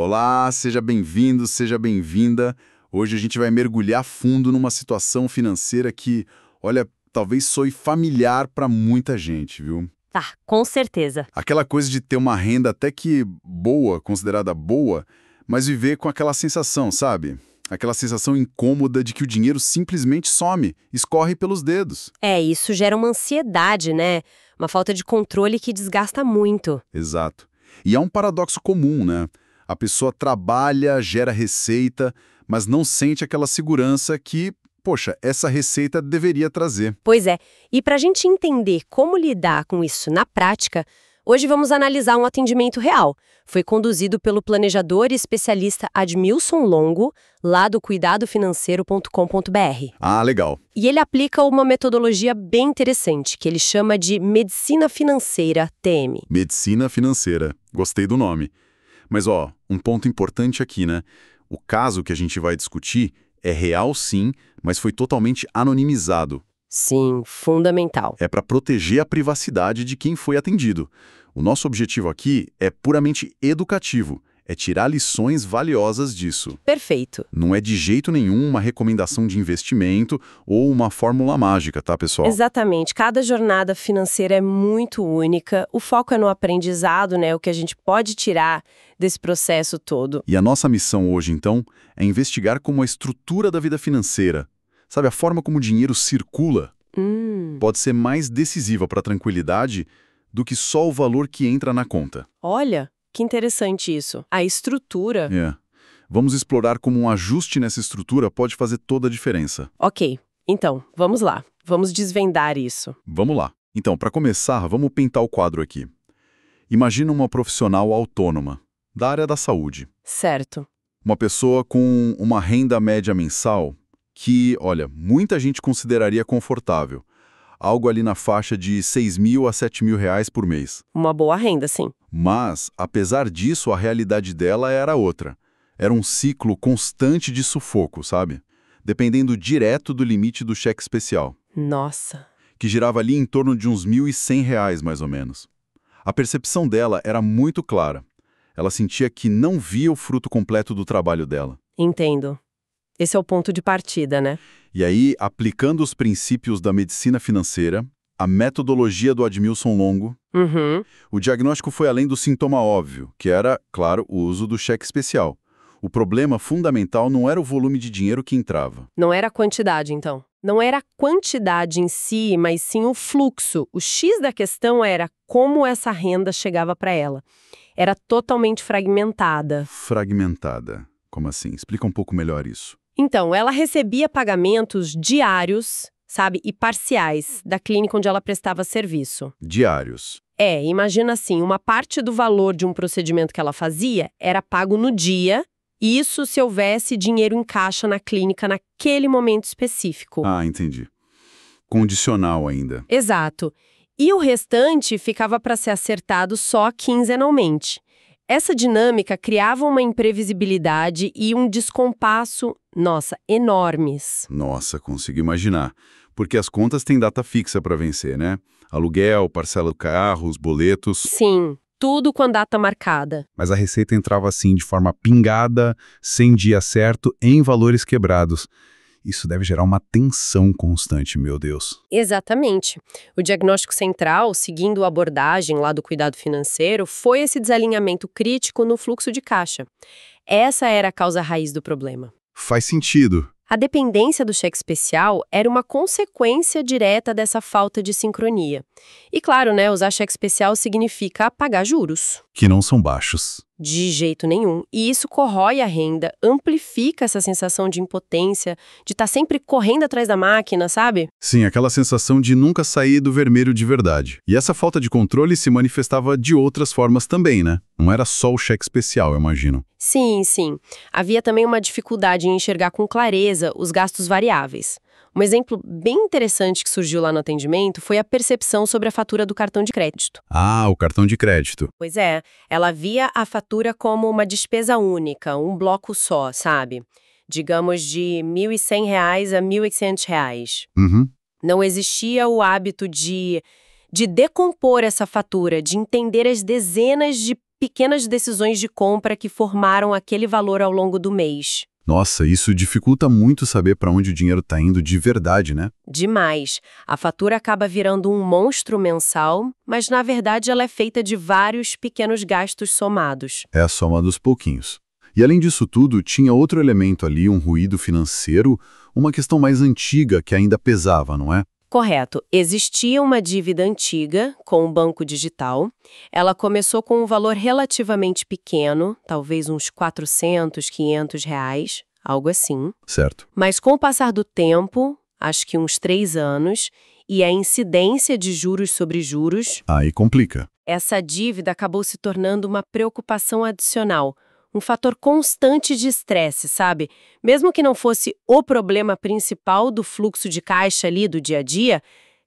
Olá, seja bem-vindo, seja bem-vinda. Hoje a gente vai mergulhar fundo numa situação financeira que, olha, talvez soe familiar para muita gente, viu? Tá, com certeza. Aquela coisa de ter uma renda até que boa, considerada boa, mas viver com aquela sensação, sabe? Aquela sensação incômoda de que o dinheiro simplesmente some, escorre pelos dedos. Isso gera uma ansiedade, né? Uma falta de controle que desgasta muito. Exato. E é um paradoxo comum, né? A pessoa trabalha, gera receita, mas não sente aquela segurança que, poxa, essa receita deveria trazer. Pois é, e para a gente entender como lidar com isso na prática, hoje vamos analisar um atendimento real. Foi conduzido pelo planejador e especialista Admilson Longo, lá do cuidadofinanceiro.com.br. Ah, legal. E ele aplica uma metodologia bem interessante, que ele chama de Medicina Financeira, TM. Medicina financeira. Gostei do nome. Mas, ó, um ponto importante aqui, né? O caso que a gente vai discutir é real sim, mas foi totalmente anonimizado. Sim, fundamental. É para proteger a privacidade de quem foi atendido. O nosso objetivo aqui é puramente educativo, é tirar lições valiosas disso. Perfeito. Não é de jeito nenhum uma recomendação de investimento ou uma fórmula mágica, tá, pessoal? Exatamente. Cada jornada financeira é muito única. O foco é no aprendizado, né? O que a gente pode tirar desse processo todo. E a nossa missão hoje, então, é investigar como a estrutura da vida financeira, sabe, a forma como o dinheiro circula, pode ser mais decisiva para a tranquilidade do que só o valor que entra na conta. Olha, que interessante isso. A estrutura. É. Vamos explorar como um ajuste nessa estrutura pode fazer toda a diferença. Ok, então, vamos lá. Vamos desvendar isso. Vamos lá. Então, para começar, vamos pintar o quadro aqui. Imagina uma profissional autônoma, da área da saúde. Certo. Uma pessoa com uma renda média mensal que, olha, muita gente consideraria confortável. Algo ali na faixa de R$6.000 a R$7.000 por mês. Uma boa renda, sim. Mas, apesar disso, a realidade dela era outra. Era um ciclo constante de sufoco, sabe? Dependendo direto do limite do cheque especial, Nossa. que girava ali em torno de uns R$1.100, mais ou menos. A percepção dela era muito clara. Ela sentia que não via o fruto completo do trabalho dela. Entendo. Esse é o ponto de partida, né? E aí, aplicando os princípios da medicina financeira, a metodologia do Admilson Longo, o diagnóstico foi além do sintoma óbvio, que era, claro, o uso do cheque especial. O problema fundamental não era o volume de dinheiro que entrava. Não era a quantidade, então. Não era a quantidade em si, mas sim o fluxo. O X da questão era como essa renda chegava para ela. Era totalmente fragmentada. Fragmentada. Como assim? Explica um pouco melhor isso. Então, ela recebia pagamentos diários, sabe, e parciais da clínica onde ela prestava serviço. Diários. Imagina assim, uma parte do valor de um procedimento que ela fazia era pago no dia, isso se houvesse dinheiro em caixa na clínica naquele momento específico. Ah, entendi. Condicional ainda. Exato. E o restante ficava para ser acertado só quinzenalmente. Essa dinâmica criava uma imprevisibilidade e um descompasso, enormes. Nossa, consigo imaginar. Porque as contas têm data fixa para vencer, né? Aluguel, parcela do carro, os boletos. Sim, tudo com a data marcada. Mas a receita entrava assim, de forma pingada, sem dia certo, em valores quebrados. Isso deve gerar uma tensão constante, meu Deus. Exatamente. O diagnóstico central, seguindo a abordagem lá do cuidado financeiro, foi esse desalinhamento crítico no fluxo de caixa. Essa era a causa raiz do problema. Faz sentido. A dependência do cheque especial era uma consequência direta dessa falta de sincronia. E claro, né, usar cheque especial significa pagar juros. Que não são baixos. De jeito nenhum. E isso corrói a renda, amplifica essa sensação de impotência, de estar sempre correndo atrás da máquina, sabe? Sim, aquela sensação de nunca sair do vermelho de verdade. E essa falta de controle se manifestava de outras formas também, né? Não era só o cheque especial, eu imagino. Sim, sim. Havia também uma dificuldade em enxergar com clareza os gastos variáveis. Um exemplo bem interessante que surgiu lá no atendimento foi a percepção sobre a fatura do cartão de crédito. Ah, o cartão de crédito. Pois é, ela via a fatura como uma despesa única, um bloco só, sabe? Digamos de R$1.100 a R$1.800. Não existia o hábito de decompor essa fatura, de entender as dezenas de pequenas decisões de compra que formaram aquele valor ao longo do mês. Nossa, isso dificulta muito saber para onde o dinheiro está indo de verdade, né? Demais. A fatura acaba virando um monstro mensal, mas na verdade ela é feita de vários pequenos gastos somados. É a soma dos pouquinhos. E além disso tudo, tinha outro elemento ali, um ruído financeiro, uma questão mais antiga que ainda pesava, não é? Correto. Existia uma dívida antiga com o banco digital. Ela começou com um valor relativamente pequeno, talvez uns 400, 500 reais, algo assim. Certo. Mas com o passar do tempo, acho que uns 3 anos, e a incidência de juros sobre juros, Aí complica. essa dívida acabou se tornando uma preocupação adicional. Um fator constante de estresse, sabe? Mesmo que não fosse o problema principal do fluxo de caixa ali do dia a dia,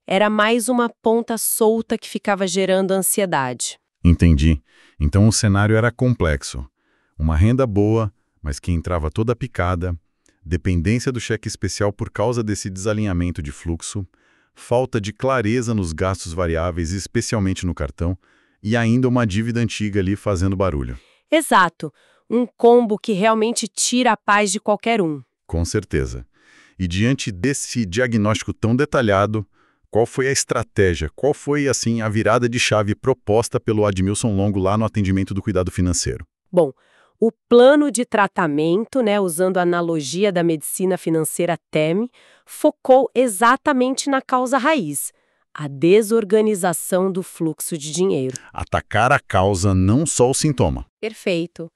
era mais uma ponta solta que ficava gerando ansiedade. Entendi. Então o cenário era complexo. Uma renda boa, mas que entrava toda picada, dependência do cheque especial por causa desse desalinhamento de fluxo, falta de clareza nos gastos variáveis, especialmente no cartão, e ainda uma dívida antiga ali fazendo barulho. Exato. Um combo que realmente tira a paz de qualquer um. Com certeza. E diante desse diagnóstico tão detalhado, qual foi a estratégia? Qual foi, assim, a virada de chave proposta pelo Admilson Longo lá no atendimento do cuidado financeiro? Bom, o plano de tratamento, usando a analogia da medicina financeira TEM, focou exatamente na causa raiz, a desorganização do fluxo de dinheiro. Atacar a causa, não só o sintoma. Perfeito.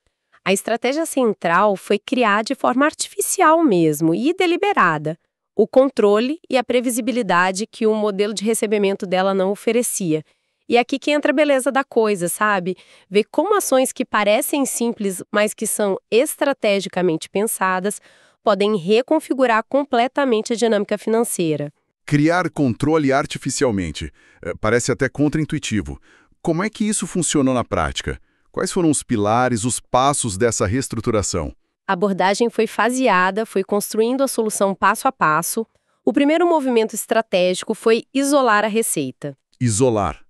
A estratégia central foi criar de forma artificial mesmo e deliberada o controle e a previsibilidade que o modelo de recebimento dela não oferecia. E é aqui que entra a beleza da coisa, sabe? Ver como ações que parecem simples, mas que são estrategicamente pensadas, podem reconfigurar completamente a dinâmica financeira. Criar controle artificialmente. Parece até contraintuitivo. Como é que isso funcionou na prática? Quais foram os pilares, os passos dessa reestruturação? A abordagem foi faseada, foi construindo a solução passo a passo. O primeiro movimento estratégico foi isolar a receita. Isolar.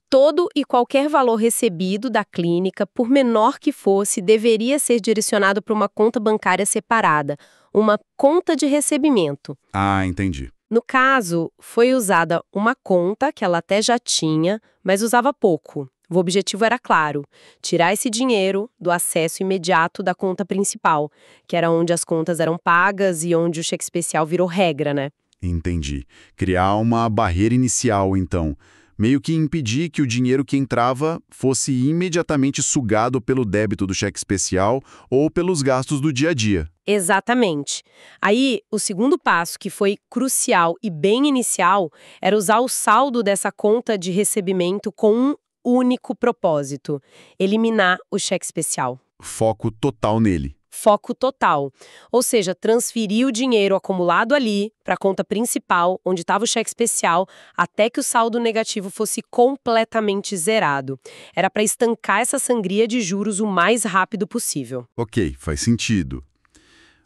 Todo e qualquer valor recebido da clínica, por menor que fosse, deveria ser direcionado para uma conta bancária separada, uma conta de recebimento. Ah, entendi. No caso, foi usada uma conta que ela até já tinha, mas usava pouco. O objetivo era claro, tirar esse dinheiro do acesso imediato da conta principal, que era onde as contas eram pagas e onde o cheque especial virou regra, né? Entendi. Criar uma barreira inicial, então. Meio que impedir que o dinheiro que entrava fosse imediatamente sugado pelo débito do cheque especial ou pelos gastos do dia a dia. Exatamente. Aí, o segundo passo, que foi crucial e bem inicial, era usar o saldo dessa conta de recebimento com um único propósito: eliminar o cheque especial. Foco total nele. Foco total. Ou seja, transferir o dinheiro acumulado ali para a conta principal, onde estava o cheque especial, até que o saldo negativo fosse completamente zerado. Era para estancar essa sangria de juros o mais rápido possível. Ok, faz sentido.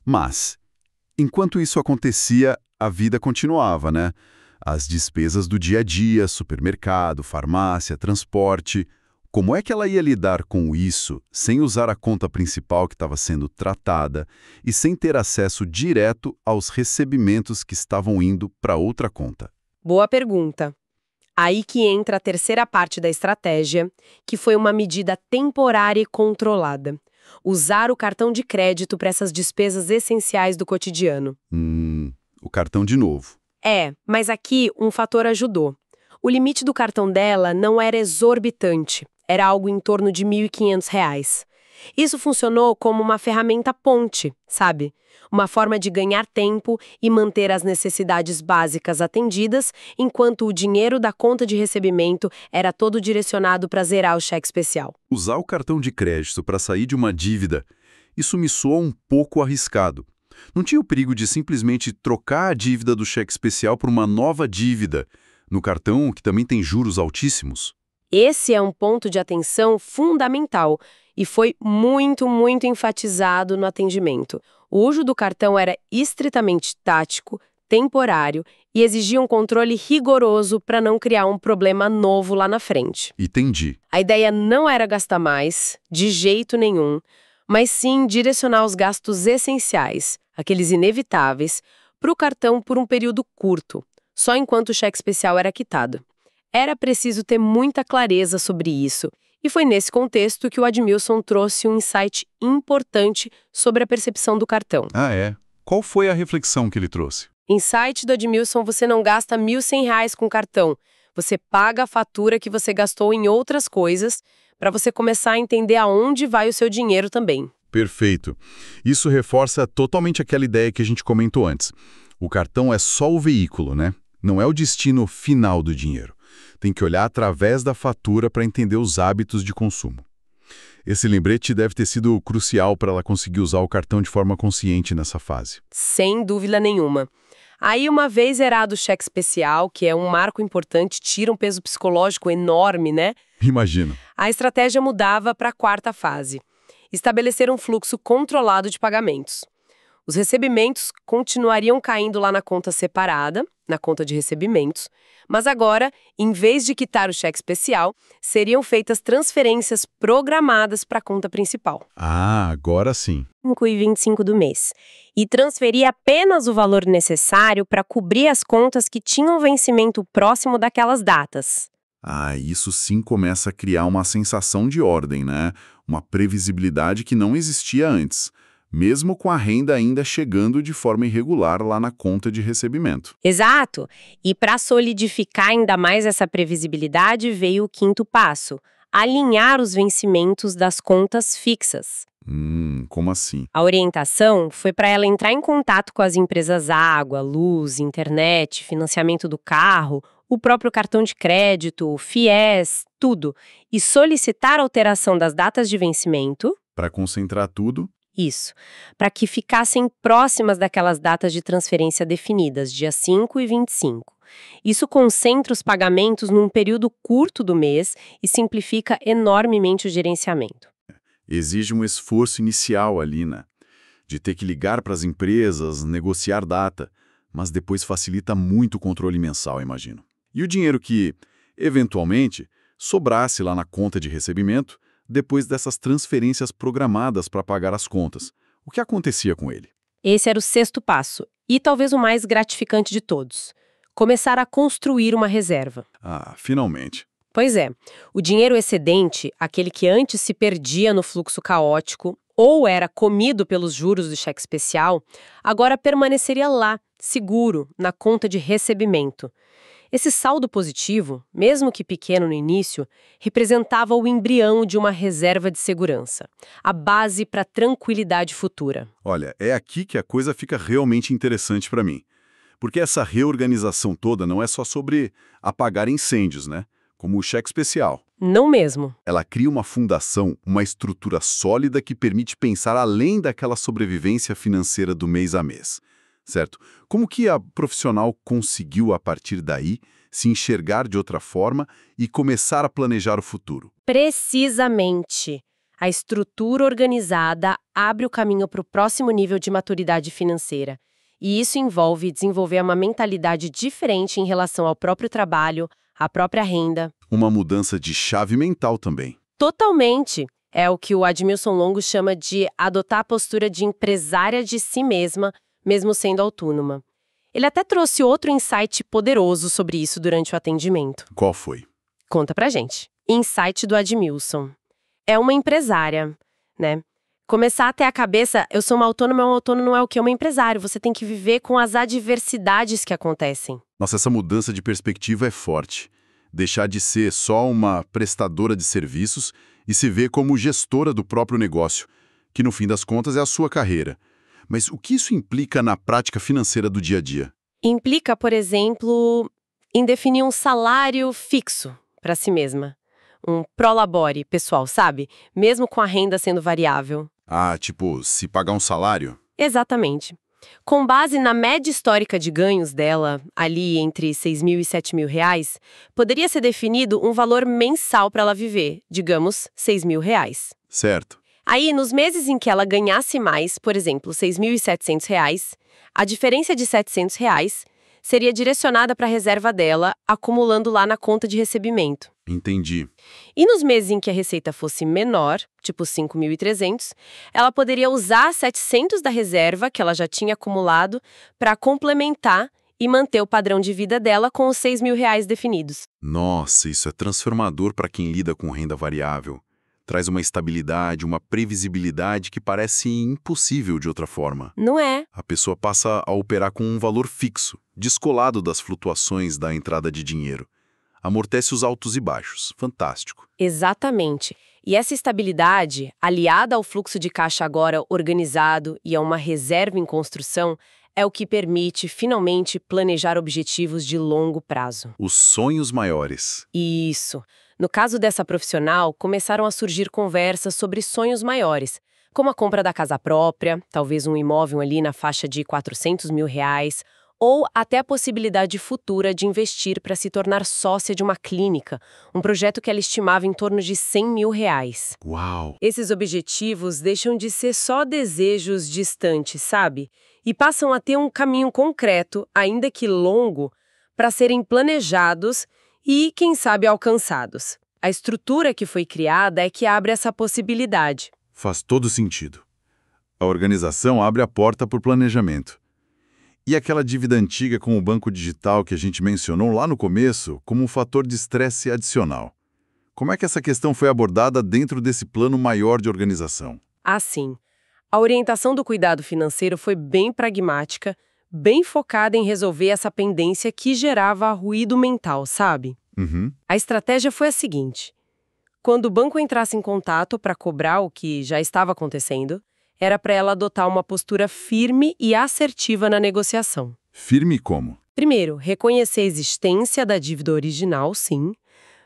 Mas, enquanto isso acontecia, a vida continuava, né? As despesas do dia a dia, supermercado, farmácia, transporte. Como é que ela ia lidar com isso sem usar a conta principal que estava sendo tratada e sem ter acesso direto aos recebimentos que estavam indo para outra conta? Boa pergunta. Aí que entra a terceira parte da estratégia, que foi uma medida temporária e controlada. Usar o cartão de crédito para essas despesas essenciais do cotidiano. O cartão de novo. Mas aqui um fator ajudou. O limite do cartão dela não era exorbitante, era algo em torno de R$ 1.500. Isso funcionou como uma ferramenta ponte, sabe? Uma forma de ganhar tempo e manter as necessidades básicas atendidas, enquanto o dinheiro da conta de recebimento era todo direcionado para zerar o cheque especial. Usar o cartão de crédito para sair de uma dívida, isso me soa um pouco arriscado. Não tinha o perigo de simplesmente trocar a dívida do cheque especial por uma nova dívida, no cartão que também tem juros altíssimos? Esse é um ponto de atenção fundamental e foi muito, muito enfatizado no atendimento. O uso do cartão era estritamente tático, temporário e exigia um controle rigoroso para não criar um problema novo lá na frente. Entendi. A ideia não era gastar mais, de jeito nenhum, mas sim direcionar os gastos essenciais, aqueles inevitáveis, para o cartão por um período curto, só enquanto o cheque especial era quitado. Era preciso ter muita clareza sobre isso, e foi nesse contexto que o Admilson trouxe um insight importante sobre a percepção do cartão. Ah, é? Qual foi a reflexão que ele trouxe? Insight do Admilson: você não gasta R$ 1.100 com cartão, você paga a fatura que você gastou em outras coisas, para você começar a entender aonde vai o seu dinheiro também. Perfeito. Isso reforça totalmente aquela ideia que a gente comentou antes. O cartão é só o veículo, né? Não é o destino final do dinheiro. Tem que olhar através da fatura para entender os hábitos de consumo. Esse lembrete deve ter sido crucial para ela conseguir usar o cartão de forma consciente nessa fase. Sem dúvida nenhuma. Aí, uma vez zerado o cheque especial, que é um marco importante, tira um peso psicológico enorme, né? Imagino. A estratégia mudava para a quarta fase: estabelecer um fluxo controlado de pagamentos. Os recebimentos continuariam caindo lá na conta separada, na conta de recebimentos, mas agora, em vez de quitar o cheque especial, seriam feitas transferências programadas para a conta principal. Ah, agora sim. 5,25 do mês. E transferir apenas o valor necessário para cobrir as contas que tinham vencimento próximo daquelas datas. Ah, isso sim começa a criar uma sensação de ordem, né? Uma previsibilidade que não existia antes, mesmo com a renda ainda chegando de forma irregular lá na conta de recebimento. Exato! E para solidificar ainda mais essa previsibilidade, veio o quinto passo: alinhar os vencimentos das contas fixas. Como assim? A orientação foi para ela entrar em contato com as empresas água, luz, internet, financiamento do carro, o próprio cartão de crédito, FIES, tudo, e solicitar alteração das datas de vencimento. Para concentrar tudo? Isso, para que ficassem próximas daquelas datas de transferência definidas, dia 5 e 25. Isso concentra os pagamentos num período curto do mês e simplifica enormemente o gerenciamento. Exige um esforço inicial ali, né? De ter que ligar para as empresas, negociar data, mas depois facilita muito o controle mensal, imagino. E o dinheiro que, eventualmente, sobrasse lá na conta de recebimento, depois dessas transferências programadas para pagar as contas. O que acontecia com ele? Esse era o sexto passo, e talvez o mais gratificante de todos: começar a construir uma reserva. Ah, finalmente. Pois é, o dinheiro excedente, aquele que antes se perdia no fluxo caótico ou era comido pelos juros do cheque especial, agora permaneceria lá, seguro, na conta de recebimento. Esse saldo positivo, mesmo que pequeno no início, representava o embrião de uma reserva de segurança, a base para a tranquilidade futura. Olha, é aqui que a coisa fica realmente interessante para mim. Porque essa reorganização toda não é só sobre apagar incêndios, né? Como o cheque especial. Não mesmo. Ela cria uma fundação, uma estrutura sólida que permite pensar além daquela sobrevivência financeira do mês a mês. Certo? Como que a profissional conseguiu, a partir daí, se enxergar de outra forma e começar a planejar o futuro? Precisamente. A estrutura organizada abre o caminho para o próximo nível de maturidade financeira. E isso envolve desenvolver uma mentalidade diferente em relação ao próprio trabalho, à própria renda. Uma mudança de chave mental também. Totalmente. É o que o Admilson Longo chama de adotar a postura de empresária de si mesma, mesmo sendo autônoma. Ele até trouxe outro insight poderoso sobre isso durante o atendimento. Qual foi? Conta pra gente. Insight do Admilson. É uma empresária, né? Começar a ter a cabeça: eu sou uma autônoma, um autônomo não é o que? É uma empresária. Você tem que viver com as adversidades que acontecem. Nossa, essa mudança de perspectiva é forte. Deixar de ser só uma prestadora de serviços e se ver como gestora do próprio negócio, que no fim das contas é a sua carreira. Mas o que isso implica na prática financeira do dia a dia? Implica, por exemplo, em definir um salário fixo para si mesma. Um prolabore pessoal, sabe? Mesmo com a renda sendo variável. Ah, tipo, se pagar um salário? Exatamente. Com base na média histórica de ganhos dela, ali entre R$6.000 e R$7.000, poderia ser definido um valor mensal para ela viver, digamos, R$6.000. Certo. Aí, nos meses em que ela ganhasse mais, por exemplo, R$ 6.700, a diferença de R$ 700 seria direcionada para a reserva dela, acumulando lá na conta de recebimento. Entendi. E nos meses em que a receita fosse menor, tipo 5.300, ela poderia usar 700 da reserva que ela já tinha acumulado para complementar e manter o padrão de vida dela com os R$ 6.000 definidos. Nossa, isso é transformador para quem lida com renda variável. Traz uma estabilidade, uma previsibilidade que parece impossível de outra forma. Não é? A pessoa passa a operar com um valor fixo, descolado das flutuações da entrada de dinheiro. Amortece os altos e baixos. Fantástico. Exatamente. E essa estabilidade, aliada ao fluxo de caixa agora organizado e a uma reserva em construção, é o que permite, finalmente, planejar objetivos de longo prazo. Os sonhos maiores. Isso. No caso dessa profissional, começaram a surgir conversas sobre sonhos maiores, como a compra da casa própria, talvez um imóvel ali na faixa de R$ 400 mil, ou até a possibilidade futura de investir para se tornar sócia de uma clínica, um projeto que ela estimava em torno de R$ 100 mil. Uau! Esses objetivos deixam de ser só desejos distantes, sabe? E passam a ter um caminho concreto, ainda que longo, para serem planejados e, quem sabe, alcançados. A estrutura que foi criada é que abre essa possibilidade. Faz todo sentido. A organização abre a porta para o planejamento. E aquela dívida antiga com o banco digital que a gente mencionou lá no começo como um fator de estresse adicional. Como é que essa questão foi abordada dentro desse plano maior de organização? Assim, a orientação do cuidado financeiro foi bem pragmática, bem focada em resolver essa pendência que gerava ruído mental, sabe? Uhum. A estratégia foi a seguinte: quando o banco entrasse em contato para cobrar o que já estava acontecendo, era para ela adotar uma postura firme e assertiva na negociação. Firme como? Primeiro, reconhecer a existência da dívida original, sim,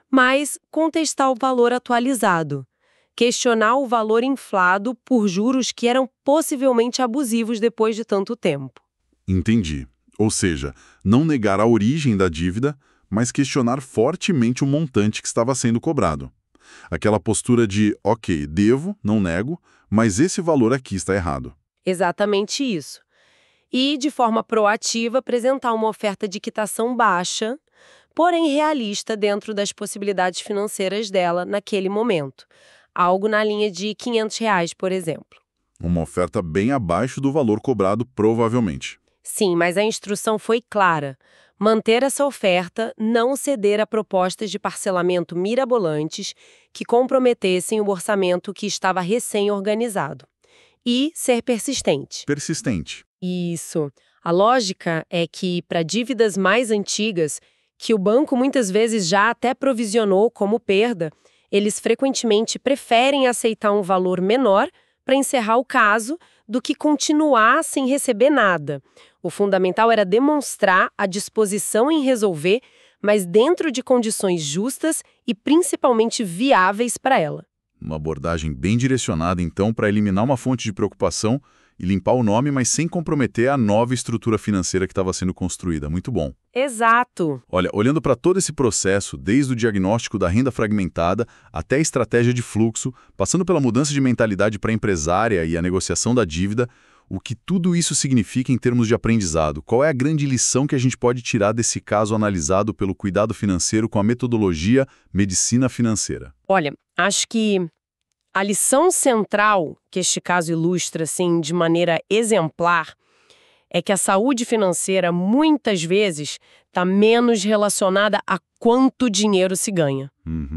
mas contestar o valor atualizado. Questionar o valor inflado por juros que eram possivelmente abusivos depois de tanto tempo. Entendi. Ou seja, não negar a origem da dívida, mas questionar fortemente o montante que estava sendo cobrado. Aquela postura de, ok, devo, não nego, mas esse valor aqui está errado. Exatamente isso. E, de forma proativa, apresentar uma oferta de quitação baixa, porém realista dentro das possibilidades financeiras dela naquele momento. Algo na linha de R$ 500, por exemplo. Uma oferta bem abaixo do valor cobrado, provavelmente. Sim, mas a instrução foi clara. Manter essa oferta, não ceder a propostas de parcelamento mirabolantes que comprometessem o orçamento que estava recém-organizado. E ser persistente. Persistente. Isso. A lógica é que, para dívidas mais antigas, que o banco muitas vezes já até provisionou como perda, eles frequentemente preferem aceitar um valor menor para encerrar o caso do que continuar sem receber nada. O fundamental era demonstrar a disposição em resolver, mas dentro de condições justas e principalmente viáveis para ela. Uma abordagem bem direcionada, então, para eliminar uma fonte de preocupação e limpar o nome, mas sem comprometer a nova estrutura financeira que estava sendo construída. Muito bom. Exato. Olha, olhando para todo esse processo, desde o diagnóstico da renda fragmentada até a estratégia de fluxo, passando pela mudança de mentalidade para a empresária e a negociação da dívida, o que tudo isso significa em termos de aprendizado? Qual é a grande lição que a gente pode tirar desse caso analisado pelo cuidado financeiro com a metodologia medicina financeira? Olha, acho que a lição central que este caso ilustra, assim, de maneira exemplar, é que a saúde financeira, muitas vezes, está menos relacionada a quanto dinheiro se ganha.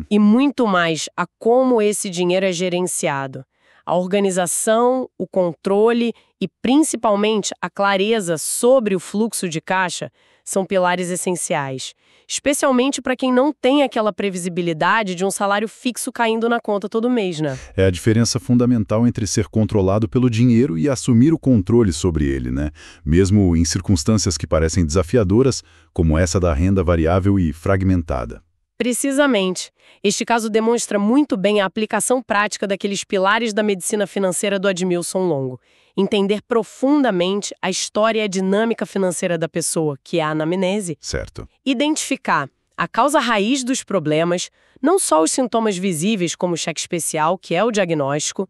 E muito mais a como esse dinheiro é gerenciado. A organização, o controle e, principalmente, a clareza sobre o fluxo de caixa são pilares essenciais, especialmente para quem não tem aquela previsibilidade de um salário fixo caindo na conta todo mês, né? É a diferença fundamental entre ser controlado pelo dinheiro e assumir o controle sobre ele, né? Mesmo em circunstâncias que parecem desafiadoras, como essa da renda variável e fragmentada. Precisamente. Este caso demonstra muito bem a aplicação prática daqueles pilares da medicina financeira do Admilson Longo. Entender profundamente a história e a dinâmica financeira da pessoa, que é a anamnese. Certo. Identificar a causa raiz dos problemas, não só os sintomas visíveis como o cheque especial, que é o diagnóstico,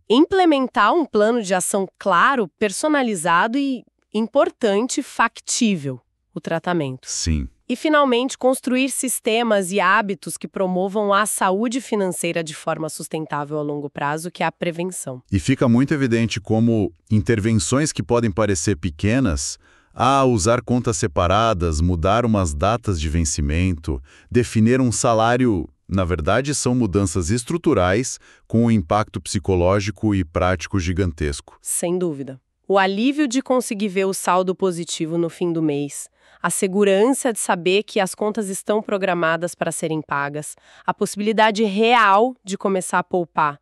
implementar um plano de ação claro, personalizado e, importante, factível, o tratamento. Sim. E, finalmente, construir sistemas e hábitos que promovam a saúde financeira de forma sustentável a longo prazo, que é a prevenção. E fica muito evidente como intervenções que podem parecer pequenas, usar contas separadas, mudar umas datas de vencimento, definir um salário, na verdade, são mudanças estruturais com um impacto psicológico e prático gigantesco. Sem dúvida. O alívio de conseguir ver o saldo positivo no fim do mês, a segurança de saber que as contas estão programadas para serem pagas, a possibilidade real de começar a poupar.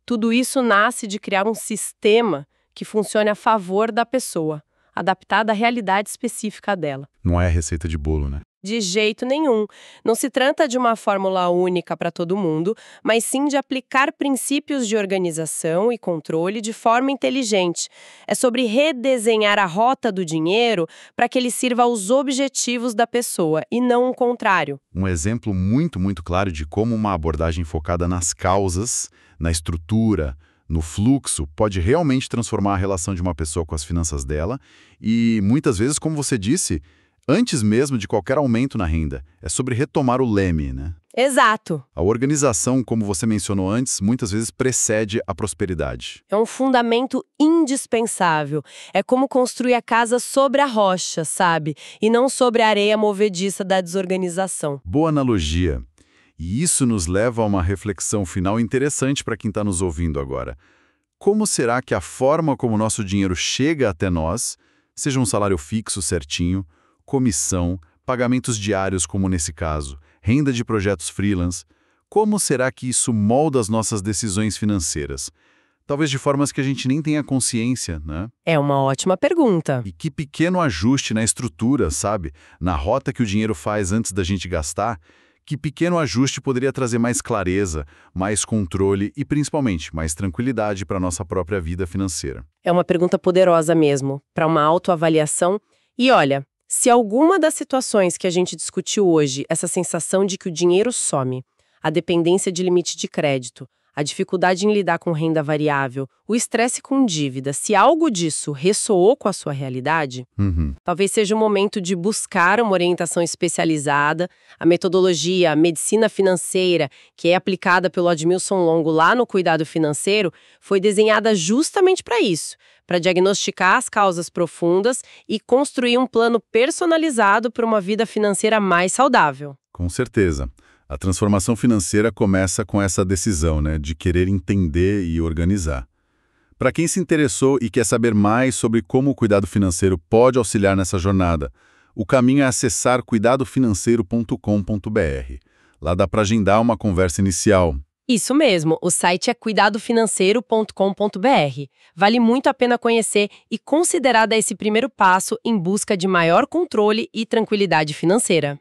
Tudo isso nasce de criar um sistema que funcione a favor da pessoa, adaptado à realidade específica dela. Não é a receita de bolo, né? De jeito nenhum. Não se trata de uma fórmula única para todo mundo, mas sim de aplicar princípios de organização e controle de forma inteligente. É sobre redesenhar a rota do dinheiro para que ele sirva aos objetivos da pessoa e não o contrário. Um exemplo muito, muito claro de como uma abordagem focada nas causas, na estrutura, no fluxo, pode realmente transformar a relação de uma pessoa com as finanças dela e, muitas vezes, como você disse, antes mesmo de qualquer aumento na renda. É sobre retomar o leme, né? Exato. A organização, como você mencionou antes, muitas vezes precede a prosperidade. É um fundamento indispensável. É como construir a casa sobre a rocha, sabe? E não sobre a areia movediça da desorganização. Boa analogia. E isso nos leva a uma reflexão final interessante para quem está nos ouvindo agora. Como será que a forma como o nosso dinheiro chega até nós, seja um salário fixo certinho, comissão, pagamentos diários como nesse caso, renda de projetos freelance, como será que isso molda as nossas decisões financeiras? Talvez de formas que a gente nem tenha consciência, né? É uma ótima pergunta. E que pequeno ajuste na estrutura, sabe? Na rota que o dinheiro faz antes da gente gastar, que pequeno ajuste poderia trazer mais clareza, mais controle e, principalmente, mais tranquilidade para a nossa própria vida financeira. É uma pergunta poderosa mesmo, para uma autoavaliação. E olha, se alguma das situações que a gente discutiu hoje, essa sensação de que o dinheiro some, a dependência de limite de crédito, a dificuldade em lidar com renda variável, o estresse com dívida, se algo disso ressoou com a sua realidade, talvez seja o momento de buscar uma orientação especializada. A metodologia, a medicina financeira, que é aplicada pelo Admilson Longo lá no Cuidado Financeiro, foi desenhada justamente para isso, para diagnosticar as causas profundas e construir um plano personalizado para uma vida financeira mais saudável. Com certeza. A transformação financeira começa com essa decisão, né, de querer entender e organizar. Para quem se interessou e quer saber mais sobre como o cuidado financeiro pode auxiliar nessa jornada, o caminho é acessar cuidadofinanceiro.com.br. Lá dá para agendar uma conversa inicial. Isso mesmo, o site é cuidadofinanceiro.com.br. Vale muito a pena conhecer e considerar dar esse primeiro passo em busca de maior controle e tranquilidade financeira.